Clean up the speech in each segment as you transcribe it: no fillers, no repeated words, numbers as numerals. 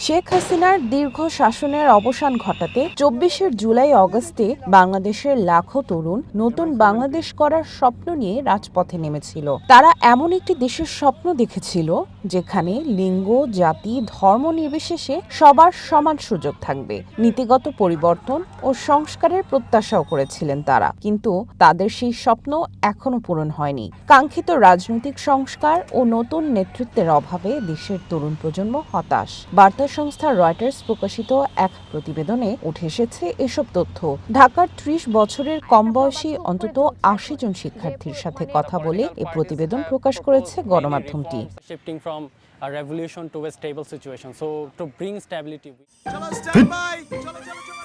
শেখ হাসিনার দীর্ঘ শাসনের অবসান ঘটাতে ২৪শে জুলাই অগস্টে বাংলাদেশের লাখো তরুণ নতুন বাংলাদেশ করার স্বপ্ন নিয়ে রাজপথে নেমেছিল। তারা এমন একটি দেশের স্বপ্ন দেখেছিল যেখানে লিঙ্গ, জাতি, ধর্ম নির্বিশেষে সবার সমান সুযোগ থাকবে। নীতিগত পরিবর্তন ও সংস্কারের প্রত্যাশাও করেছিলেন তারা, কিন্তু তাদের সেই স্বপ্ন এখনো পূরণ হয়নি। কাঙ্ক্ষিত রাজনৈতিক সংস্কার ও নতুন নেতৃত্বের অভাবে দেশের তরুণ প্রজন্ম হতাশ। বার্তা সংস্থা রয়টার্স প্রকাশিত এক প্রতিবেদনে উঠে এসেছে এসব তথ্য। ঢাকার ৩০ বছরের কম বয়সী অন্তত ৮০ জন শিক্ষার্থীর সাথে কথা বলে এ প্রতিবেদন প্রকাশ করেছে গণমাধ্যমটি।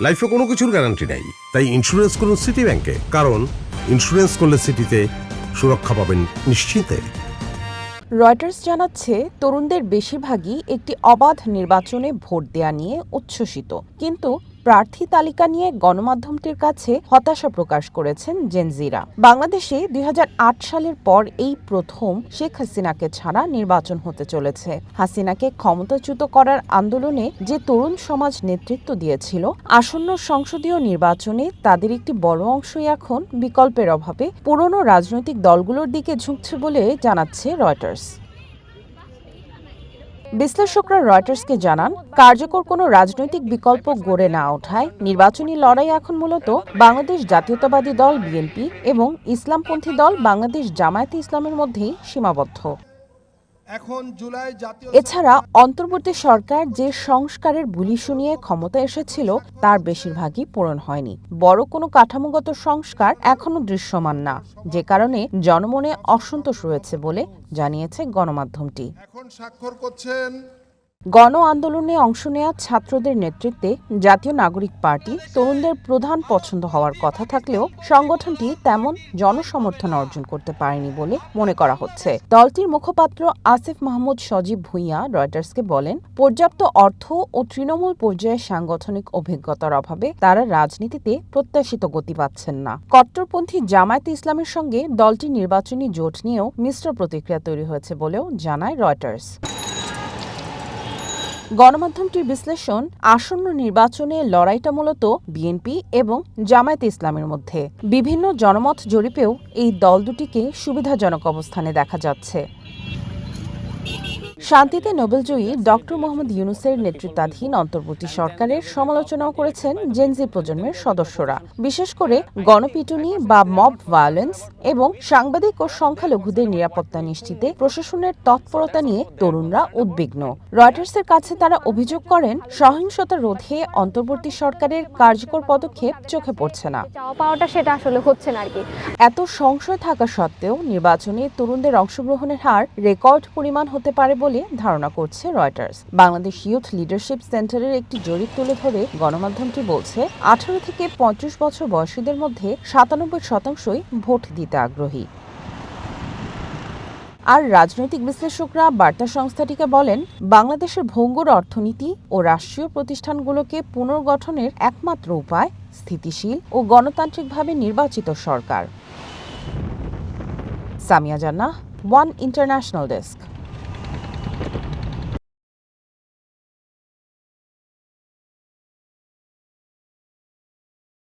লাইফে কোনো কিছুর গ্যারান্টি নাই, তাই ইন্স্যুরেন্স করুন সিটি ব্যাংকে, কারণ ইন্স্যুরেন্স করলে সিটিতে সুরক্ষা পাবেন নিশ্চিন্তে। রয়টার্স জানাচ্ছে, তরুণদের বেশিরভাগই একটি অবাধ নির্বাচনে ভোট দেয়া নিয়ে উচ্ছ্বসিত, কিন্তু প্রার্থী তালিকা নিয়ে গণমাধ্যমটির কাছে হতাশা প্রকাশ করেছেন জেনজিরা। বাংলাদেশে ২০০৮ সালের পর এই প্রথম শেখ হাসিনাকে ছাড়া নির্বাচন হতে চলেছে। হাসিনাকে ক্ষমতাচ্যুত করার আন্দোলনে যে তরুণ সমাজ নেতৃত্ব দিয়েছিল, আসন্ন সংসদীয় নির্বাচনে তাদের একটি বড় অংশই এখন বিকল্পের অভাবে পুরনো রাজনৈতিক দলগুলোর দিকে ঝুঁকছে বলে জানাচ্ছে রয়টার্স। বিশ্লেষকরা রয়টার্সকে জানান, কার্যকর কোনো রাজনৈতিক বিকল্প গড়ে না ওঠায় নির্বাচনী লড়াই এখন মূলত বাংলাদেশ জাতীয়তাবাদী দল বিএনপি এবং ইসলামপন্থী দল বাংলাদেশ জামায়াতে ইসলামের মধ্যেই সীমাবদ্ধ। এছাড়া অন্তর্বর্তী সরকার যে সংস্কারের বুলি শুনিয়ে ক্ষমতা এসেছিল তার বেশিরভাগই পূরণ হয়নি। বড় কোনো কাঠামোগত সংস্কার এখনো দৃশ্যমান না, যে কারণে জনমনে অসন্তোষ রয়েছে বলে জানিয়েছে গণমাধ্যমটি। গণ আন্দোলনে অংশ নেওয়া ছাত্রদের নেতৃত্বে জাতীয় নাগরিক পার্টি তরুণদের প্রধান পছন্দ হওয়ার কথা থাকলেও সংগঠনটি তেমন জনসমর্থন অর্জন করতে পারেনি বলে মনে করা হচ্ছে। দলটির মুখপাত্র আসিফ মাহমুদ সজীব ভুঁইয়া রয়টার্সকে বলেন, পর্যাপ্ত অর্থ ও তৃণমূল পর্যায়ে সাংগঠনিক অভিজ্ঞতার অভাবে তারা রাজনীতিতে প্রত্যাশিত গতি পাচ্ছেন না। কট্টরপন্থী জামায়াতে ইসলামের সঙ্গে দলটির নির্বাচনী জোট নিয়েও মিশ্র প্রতিক্রিয়া তৈরি হয়েছে বলেও জানায় রয়টার্স। গণমাধ্যমটির বিশ্লেষণ, আসন্ন নির্বাচনে লড়াইটা মূলত বিএনপি এবং জামায়াতে ইসলামের মধ্যে। বিভিন্ন জনমত জরিপেও এই দল দুটিকে সুবিধাজনক অবস্থানে দেখা যাচ্ছে। শান্তিতে নোবেলজয়ী ডক্টর মোহাম্মদ ইউনূসের নেতৃত্বাধীন অন্তর্বর্তী সরকারের সমালোচনাও করেছেন জেনজি প্রজন্মের সদস্যরা। বিশেষ করে গণপিটুনি বা মব ভায়োলেন্স এবং সাংবাদিক ও সংখ্যালঘুদের নিরাপত্তা নিশ্চিতে প্রশাসনের তৎপরতা নিয়ে তরুণরা উদ্বিগ্ন। রয়টার্সের কাছে তারা অভিযোগ করেন, সহিংসতা রোধে অন্তর্বর্তী সরকারের কার্যকর পদক্ষেপ চোখে পড়ছে না। সেটা আসলে হচ্ছে না আর কি। এত সংশয় থাকা সত্ত্বেও নির্বাচনে তরুণদের অংশগ্রহণের হার রেকর্ড পরিমাণ হতে পারে বলে ধারণা করছে রয়টার্স। বাংলাদেশ ইউথ লিডারশিপ সেন্টারের একটি জরিপ তুলে ধরে গণমাধ্যমটি বলছে, ১৮ থেকে ৩৫ বছর বয়সীদের মধ্যে ৯৭% ভোট দিতে আগ্রহী। আর রাজনৈতিক বিশ্লেষকরা বার্তা সংস্থাটিকে বলেন, বাংলাদেশের ভঙ্গুর অর্থনীতি ও রাষ্ট্রীয় প্রতিষ্ঠানগুলোকে পুনর্গঠনের একমাত্র উপায় স্থিতিশীল ও গণতান্ত্রিকভাবে নির্বাচিত সরকার। সামিয়া জান্নাহ, ওয়ান ইন্টারন্যাশনাল ডেস্ক।